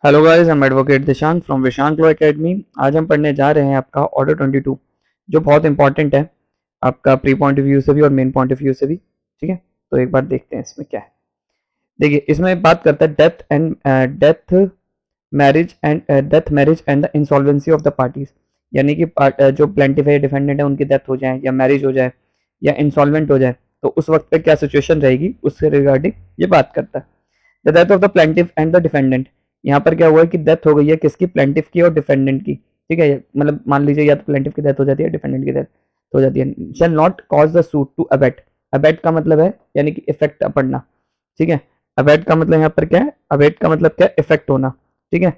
Hello guys, I am advocate Dishank from Vishank law academy. आज हम पढ़ने जा रहे हैं आपका ऑर्डर 22, जो बहुत इंपॉर्टेंट है आपका प्री पॉइंट ऑफ व्यू से भी और मेन पॉइंट ऑफ व्यू से भी। ठीक है, तो एक बार देखते हैं इसमें क्या है। देखिए, इसमें बात करता है death marriage and the insolvency of the parties. यानी कि जो प्लेंटिफ है, डिफेंडेंट है, उनकी डेथ हो जाए या मैरिज हो जाए या इंसॉल्वेंट हो जाए, तो उस वक्त पे क्या सिचुएशन रहेगी, उससे रिगार्डिंग ये बात करता है। The death of the plaintiff and the defendant. यहाँ पर क्या हुआ है कि डेथ हो गई है किसकी, प्लेंटिफ की और डिफेंडेंट की। ठीक है, मतलब मान लीजिए या तो प्लेंटिफ की डेथ हो जाती है, डिफेंडेंट की डेथ हो जाती है। Shall not cause the suit to abate. Abate का मतलब है यानी कि इफेक्ट पड़ना। ठीक है, अबेट का मतलब यहाँ पर क्या है, अबेट का मतलब क्या है, इफेक्ट होना। ठीक है,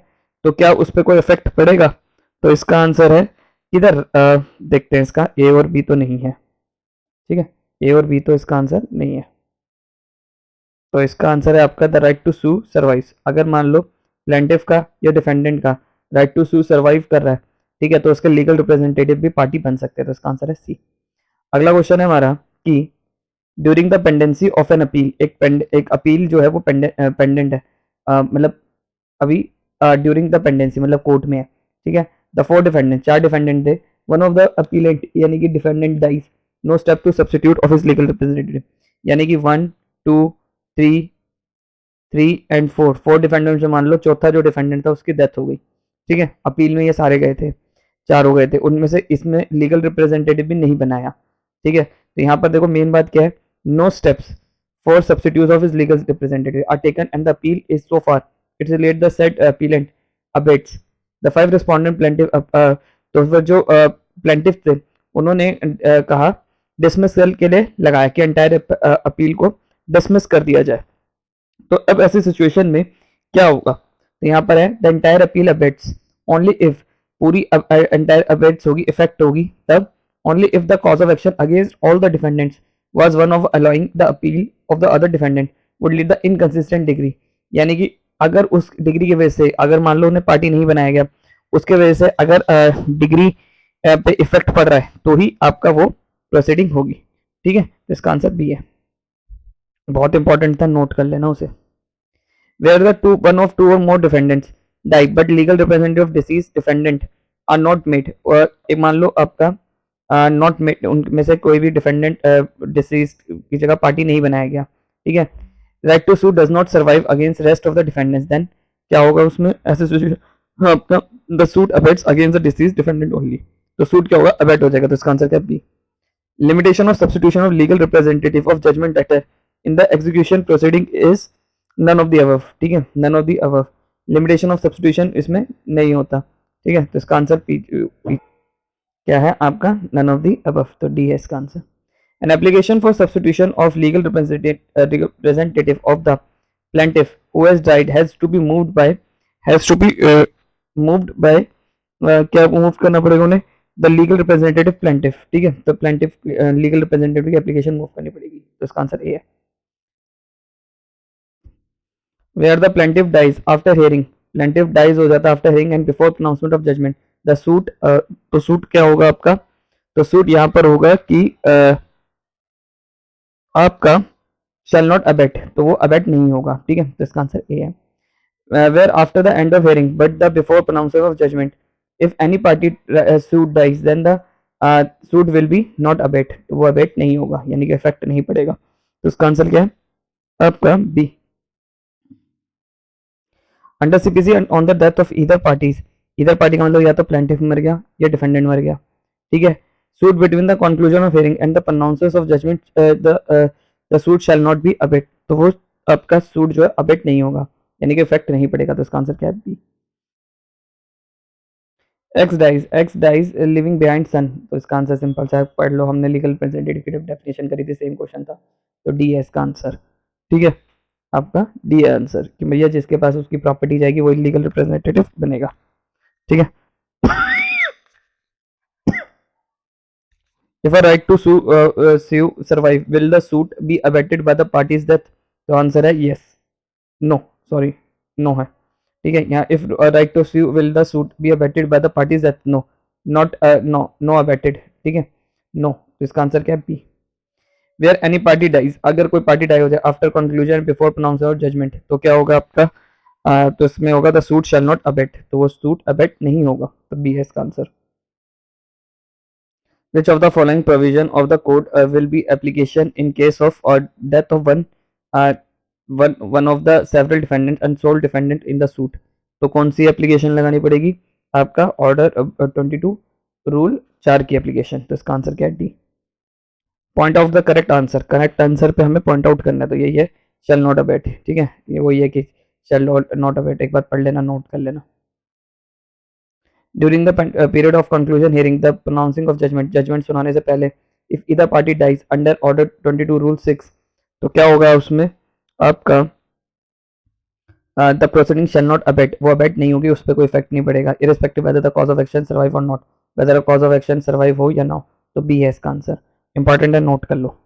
तो क्या उस पर कोई इफेक्ट पड़ेगा? तो इसका आंसर है इधर देखते हैं, इसका ए और बी तो नहीं है। ठीक है, ए और बी तो इसका आंसर नहीं है। तो इसका आंसर है आपका the right to sue survive. अगर मान लो प्लेंटिफ का या डिफेंडेंट का राइट टू सू सर्वाइव कर रहा है, ठीक है, तो उसके लीगल रिप्रेजेंटेटिव भी पार्टी बन सकते हैं। तो इसका आंसर है सी। अगला क्वेश्चन है हमारा कि during the pendency of an appeal, एक अपील जो है वो पेंडेंट है, मतलब अभी ड्यूरिंग द पेंडेंसी मतलब कोर्ट में है। ठीक है, द फोर डिफेंडेंट, चार डिफेंडेंट थे, वन ऑफ द अपीलेंट यानी कि defendant dies, no step to substitute of his legal representative. यानी कि 1 2 3 3 एंड 4, फोर डिफेंडेंट से मान लो चौथा जो डिफेंडेंट था उसकी डेथ हो गई। ठीक है, अपील में ये सारे गए थे, चार हो गए थे, उनमें से इसमें लीगल रिप्रेजेंटेटिव भी नहीं बनाया। ठीक है, तो यहाँ पर देखो मेन बात क्या है, no steps for substitute of his legal representative are taken and the appeal is so far it's let the said appellant abates the five respondent plaintiff. तो फिर जो प्लेंटिव थे उन्होंने कहा डिसमिस के लिए लगाया कि एंटायर अपील को डिसमिस कर दिया जाए। तो अब ऐसी सिचुएशन में क्या होगा, तो यहाँ पर है the entire appeal abets only if, पूरी एंटायर अबेट्स होगी, इफेक्ट होगी तब, only if the cause of action against all the defendants was one of allowing the appeal of the other defendant would lead the inconsistent degree. यानी कि अगर उस degree की वजह से, अगर मान लो उन्हें पार्टी नहीं बनाया गया, उसके वजह से अगर डिग्री पे इफेक्ट पड़ रहा है तो ही आपका वो प्रोसीडिंग होगी। ठीक है, तो इसका आंसर बी है। बहुत इंपॉर्टेंट था, नोट कर लेना उसे। where the one of two or more defendants die but legal representative of deceased defendant are not made, और एक मान लो आपका नॉट मेड, उनमें से कोई भी डिफेंडेंट डिसीज्ड की जगह पार्टी नहीं बनाया गया। ठीक है, right to suit does not survive against rest of the defendants, then क्या होगा उसमें, ऐसे सिचुएशन आपका the suit abates against the deceased defendant only. तो सूट क्या होगा, अबेट हो जाएगा। तो इसका आंसर क्या है, B. Limitation of substitution of legal representative of judgement debtor in the execution proceeding is none of the above. ठीक है, none of the above, limitation of substitution इसमें नहीं होता। ठीक है, तो इसका आंसर पी क्या है आपका, नन ऑफ द अबव, तो डी है इसका answer. An application for substitution of legal representative of the plaintiff who has died has to be moved by, has to be moved by, क्या move करना पड़ेगा उन्हें, द लीगल रिप्रेजेंटेटिव प्लेंटिफ। ठीक है, तो प्लेंटिफ लीगल रिप्रेजेंटेटिव की application move करनी पड़ेगी। तो इसका आंसर ए है। where the plaintiff dies after hearing, plaintiff dies हो जाता है after hearing and before pronouncement of judgment, the suit, तो suit क्या होगा आपका, तो suit यहाँ पर होगा कि आपका shall not abet, तो वो abet नहीं होगा। ठीक है, तो इसका आंसर ए है। where after the end of hearing but the before pronouncement of judgment, if any party suit dies then the suit will be not abet, वो abet नहीं होगा यानी कि effect नहीं पड़ेगा। तो इसका आंसर क्या है आपका B. Under CPC on the death of either parties, either party का मतलब या तो प्लेंटिफ मर गया या डिफेंडेंट मर गया। ठीक है, suit between the conclusion of hearing and the pronouncers of judgment the suit shall not be abate, तो वो आपका सूट जो है अबेट नहीं होगा यानी कि इफेक्ट नहीं पड़ेगा। तो इसका आंसर क्या है, B. X dies living behind son, तो इसका आंसर सिंपल सा पढ़ लो, हमने लीगल रिप्रेजेंटेटिव की डेफिनेशन करी थी, सेम क्वेश्चन था, तो डी है इसका आंसर। ठीक है, आपका डी है आंसर कि भैया जिसके पास उसकी प्रॉपर्टी जाएगी वो लीगल रिप्रेजेंटेटिव बनेगा। ठीक है, if a right to sue survive, will the suit be abetted by the party's death? तो आंसर है yes, no, सॉरी, no है। ठीक है, यहाँ if a right to sue will the suit be abetted by the party's death, no, not no abetted। ठीक है, no, तो इसका आंसर क्या है, B. Where any party dies, अगर कोई पार्टी डाई हो जाए आफ्टर कंक्लूजन बिफोर प्रोनाउंस और जजमेंट, तो क्या होगा आपका तो इसमें होगा the suit shall not abate, तो वो सूट अबेट नहीं होगा, तो बी है इसका answer. Which of the following provision of the code will be application in case of or death of uh, one of the several defendant and sole defendant in the suit? तो कौन सी application लगानी पड़ेगी? आपका order 22 rule 4 की application. तो इसका answer क्या है? D. Point out the correct answer, correct answer पे हमें पॉइंट आउट करना है, तो यही है शैल नॉट अबेट। ठीक है, ये वही है कि शैल नॉट अबेट, एक बार पढ़ लेना, नोट कर लेना। During the period of conclusion hearing the pronouncing of judgment, judgment सुनाने से पहले, if either party dies under order 22 rule 6, तो क्या होगा उसमें आपका the proceeding shall not abate, वो अबेट नहीं होगी, उस पर कोई इफेक्ट नहीं पड़ेगा, irrespective whether the cause of action survive और not, whether cause of action survive हो या ना हो, तो बी है इसका आंसर। इंपॉर्टेंट है, नोट कर लो।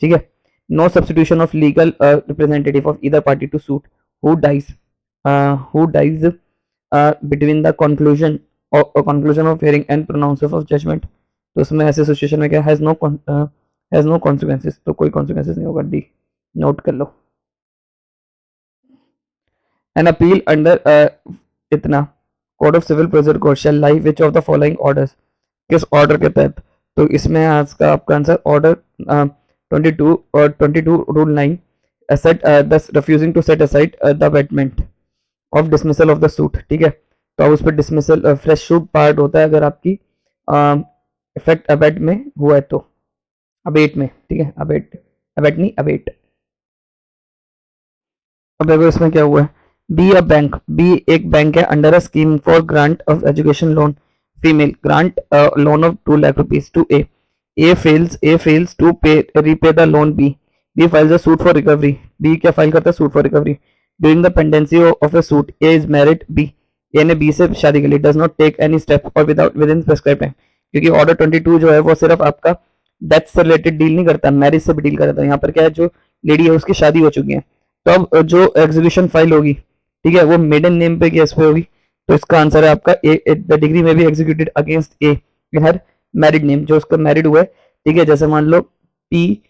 ठीक है, no substitution of legal representative of either party to suit who dies between the conclusion of hearing and pronouncement of judgment, तो उसमें ऐसे सिचुएशन में क्या हैज नो कॉन्सिक्वेंसेस, तो कोई कॉन्सिक्वेंसेस नहीं होगा, डी। नोट कर लो। एन अपील अंडर इतना code of civil procedure code shall lie which of the following orders, किस ऑर्डर के तहत? तो इसमें आज का आपका आंसर ऑर्डर 22 और 22 रूल 9 सेट दस refusing to set aside the abatement of dismissal of the suit. ठीक है, तो अब उस पर डिसमिसल फ्रेश शूट पार्ट होता है अगर आपकी इफेक्ट अबेट में हुआ है, तो अबेट में। ठीक है, अबेट नहीं, अबेट। अब देखो इसमें क्या हुआ है, बी अ बैंक, बी एक बैंक है under a scheme for grant of education loan female, grant loan of 2 lakh rupees to A fails to pay repay the loan B files a suit for recovery, B क्या फाइल करता है? Suit for recovery. During the pendency of a suit A is married B, A ने B से शादी कर ली, does not take any step और विद इन प्रेस्क्राइब टाइम, क्योंकि ऑर्डर 22 जो है वो सिर्फ आपका डेथ से रिलेटेड डील नहीं करता, मैरिज से भी डील करता है। यहाँ पर क्या है, जो लेडी है उसकी शादी हो चुकी है, तो अब जो एग्जीक्यूशन फाइल होगी, ठीक है, वो मेडन नेम पे केस पे होगी, तो इसका आंसर है आपका ए, द डिग्री में भी एग्जीक्यूटेड अगेंस्ट ए इन हर मैरिड नेम, जो उसका मैरिड हुआ है। ठीक है, जैसे मान लो पी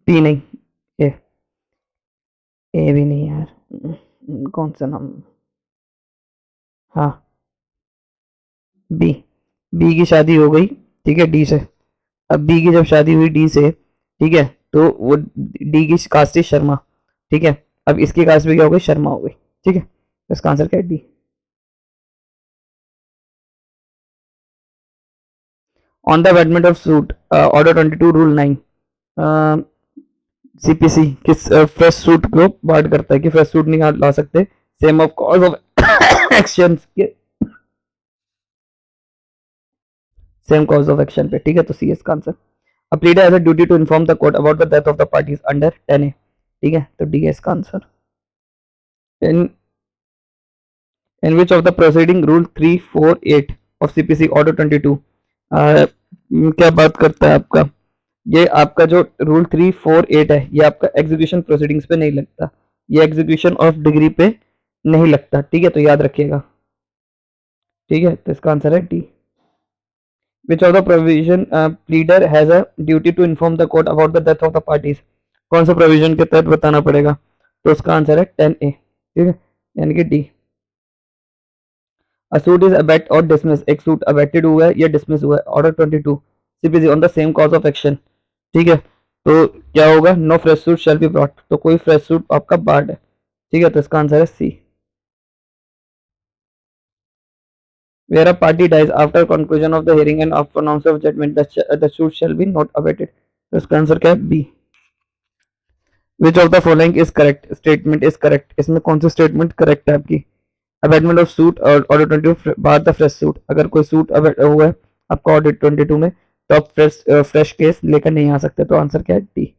पी नहीं, ए ए भी नहीं यार, कौन सा नाम, हाँ बी, बी की शादी हो गई, ठीक है, डी से। अब बी की जब शादी हुई डी से, ठीक है, तो वो डी की कास्ट है शर्मा, ठीक है, अब इसकी कास्ट भी क्या हो गई? शर्मा हो गई। ठीक है, तो इसका आंसर क्या है? D. On the abatement of suit order 22 rule 9 CPC किस फ्रेश सूट को बार्ड करता है कि फ्रेश सूट नहीं ला सकते same of cause of action के सेम कॉज ऑफ एक्शन पे। ठीक है, तो सी इसका answer. A pleader has a duty to inform the court about the death of the parties under 10A। ठीक है, तो डी है इसका answer. In in which of the proceeding rule 348 of CPC order 22 क्या बात करता है आपका? ये आपका जो रूल 348 है, ये आपका एग्जीक्यूशन प्रोसीडिंग्स पे नहीं लगता, ये एग्जीक्यूशन ऑफ डिग्री पे नहीं लगता। ठीक है, तो याद रखिएगा। ठीक है, तो इसका आंसर है D. Which of the provision pleader has a duty to inform the court about the death of the parties, कौन सा प्रोविजन के तहत बताना पड़ेगा? तो उसका आंसर है 10A। ठीक है, यानी कि D. A suit is abate और डिसमिस, एक सूट अबेटेड हुआ है या डिसमिस हुआ है, order 22 CPC on the same cause of action. ठीक है, तो क्या होगा? No fresh suit shall be brought, तो कोई फ्रेश सूट आपका बार्ड है। ठीक है, तो इसका आंसर है C. Where a party dies after conclusion of the hearing and after pronounce of judgment the suit shall be not abated, तो इसका आंसर क्या है? B. Which of the following is correct statement is correct, इसमें कौन सी statement correct है आपकी? Abatement of suit और order 22 bar the fresh suit, अगर कोई सूट हुआ है आपका ऑर्डर 22 में, तो आप फ्रेश केस लेकर नहीं आ सकते, तो आंसर क्या है? D.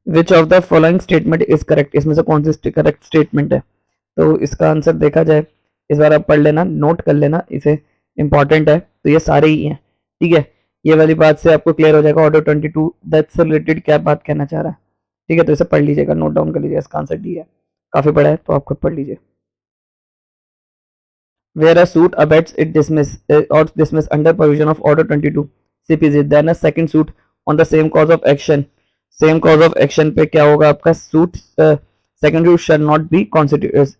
Which of the following statement is correct, इसमें से कौन सी करेक्ट स्टेटमेंट है? तो इसका आंसर देखा जाए, इस बार आप पढ़ लेना, नोट कर लेना इसे, इंपॉर्टेंट है, तो ये सारे ही हैं। ठीक है, ये वाली बात से आपको क्लियर हो जाएगा ऑर्डर 22 दैट से रिलेटेड क्या बात कहना चाह रहा है। ठीक है, तो इसे पढ़ लीजिएगा, नोट डाउन कर लीजिएगा, इसका आंसर डी है। काफी बड़ा है, तो आप खुद पढ़ लीजिए। where a suit abates it dismiss or dismiss under provision of order 22 CPC, then a second suit on the same cause of action, same cause of action पे क्या होगा आपका suit second suit shall not be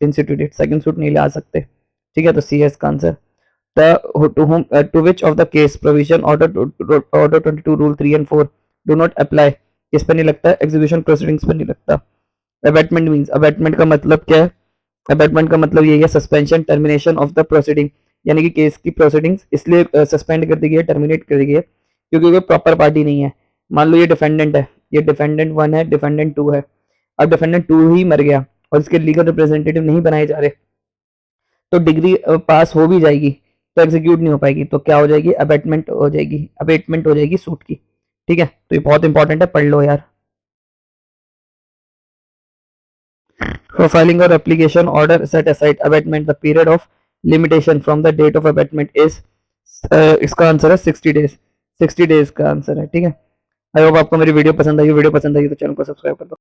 instituted, second suit नहीं ला सकते, ठीक है, तो सी है इसका answer. the to whom to which of the case provision order 22 rule 3 and 4 do not apply, किस पे नहीं लगता है, एग्जीक्यूशन प्रोसीडिंग्स पे नहीं लगता। अबेटमेंट मींस, अबेटमेंट का मतलब क्या है, अबेटमेंट का मतलब ये है suspension termination of the proceeding, यानी कि केस की प्रोसीडिंग्स इसलिए सस्पेंड कर दी गई है, टर्मिनेट कर दी गई है क्योंकि वो प्रॉपर पार्टी नहीं है। मान लो ये डिफेंडेंट है, ये डिफेंडेंट 1 है, डिफेंडेंट 2 है, अब डिफेंडेंट 2 ही मर गया और इसके लीगल रिप्रेजेंटेटिव नहीं बनाए जा रहे, तो डिग्री पास हो भी जाएगी तो एग्जीक्यूट नहीं हो पाएगी, तो क्या हो जाएगी, अबेटमेंट हो जाएगी, अबेटमेंट हो जाएगी सूट की, ठीक है। तो ये बहुत इंपॉर्टेंट है, पढ़ लो यार। For filing or application order set aside abatement, the period of limitation from the date of abatement is इसका आंसर है 60 डेज, 60 डेज का आंसर है, ठीक है। आई होप आपको मेरी वीडियो पसंद आई तो चैनल को सब्सक्राइब कर दो।